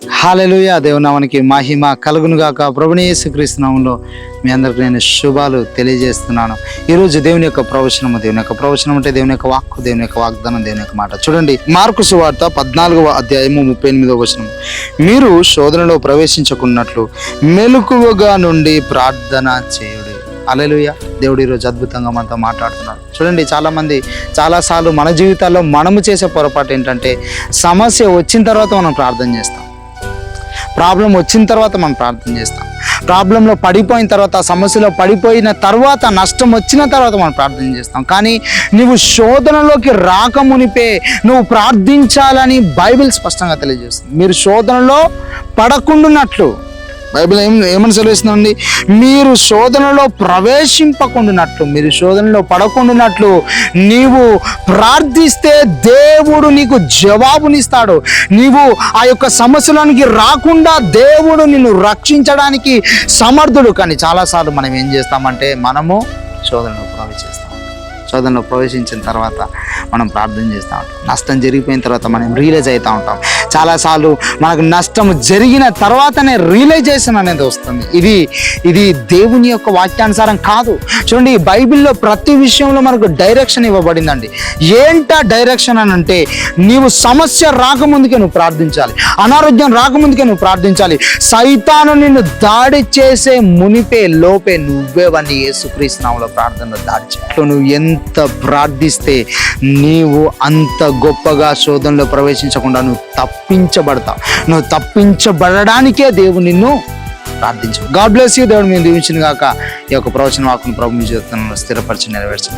హల్లెలూయా. దేవుని నామానికి మహిమ కలుగును గాక. ప్రభుని యేసుక్రీస్తు నామములో మీ అందరికి నేను శుభాలు తెలియజేస్తున్నాను. ఈరోజు దేవుని యొక్క ప్రవచనము అంటే దేవుని యొక్క వాక్కు, దేవుని యొక్క వాగ్దానం, దేవుని యొక్క మాట. చూడండి, మార్కు సువార్త 14వ అధ్యాయము 38వ వచనం. మీరు శోధనలో ప్రవేశించకున్నట్లు మెలకువగా నుండి ప్రార్థన చేయుడి. హల్లెలూయా. దేవుడు ఈరోజు అద్భుతంగా మనతో మాట్లాడుతున్నాడు. చూడండి, చాలామంది చాలాసార్లు మన జీవితాల్లో మనము చేసే పొరపాటు ఏంటంటే, సమస్య వచ్చిన తర్వాత మనం ప్రార్థన చేస్తాం, ప్రాబ్లం వచ్చిన తర్వాత మనం ప్రార్థన చేస్తాం, ప్రాబ్లంలో పడిపోయిన తర్వాత, సమస్యలో పడిపోయిన తర్వాత, నష్టం వచ్చిన తర్వాత మనం ప్రార్థన చేస్తాం. కానీ నువ్వు శోధనలోకి రాకమునిపే నువ్వు ప్రార్థించాలని బైబిల్ స్పష్టంగా తెలియజేస్తుంది. మీరు శోధనలో పడకుండానట్లు బైబిల్ ఏమని సెలవిస్తుందండి? మీరు శోధనలో ప్రవేశింపకుండానట్లు, మీరు శోధనలో పడకుండానట్లు నీవు ప్రార్థిస్తే దేవుడు నీకు జవాబునిస్తాడు. నీవు ఆ యొక్క సమస్యలోనికి రాకుండా దేవుడు నిన్ను రక్షించడానికి సమర్థుడు. కానీ చాలాసార్లు మనం ఏం చేస్తామంటే, మనము శోధనలో ప్రవేశించిన తర్వాత మనం ప్రార్థన చేస్తూ ఉంటాం. నష్టం జరిగిపోయిన తర్వాత మనం రియలైజ్ అవుతూ ఉంటాం. చాలాసార్లు మనకు నష్టం జరిగిన తర్వాతనే రియలైజేషన్ అనేది వస్తుంది. ఇది దేవుని యొక్క వాక్యానుసారం కాదు. చూడండి, బైబిల్లో ప్రతి విషయంలో మనకు డైరెక్షన్ ఇవ్వబడిందండి. ఏంటా డైరెక్షన్ అని అంటే, నీవు సమస్య రాకముందుకే నువ్వు ప్రార్థించాలి, అనారోగ్యం రాకముందుకే నువ్వు ప్రార్థించాలి, సైతాను నిన్ను దాడి చేసే లోపే నువ్వే వాడిని యేసుక్రీస్తు నామములో ప్రార్థనలో దాడి చేయాలి. నువ్వు ఎంత ప్రార్థిస్తే నీవు అంత గొప్పగా శోధనలో ప్రవేశించకుండా నువ్వు తప్పించబడతావు. నువ్వు తప్పించబడడానికే దేవుడు నిన్ను ప్రార్థించు. God bless you. దేవుడు మేము దీవించిన గాక. ఈ యొక్క ప్రవచన వాక్కును ప్రభు మీ జీవితంలో స్థిరపరిచి నెరవేర్చండి.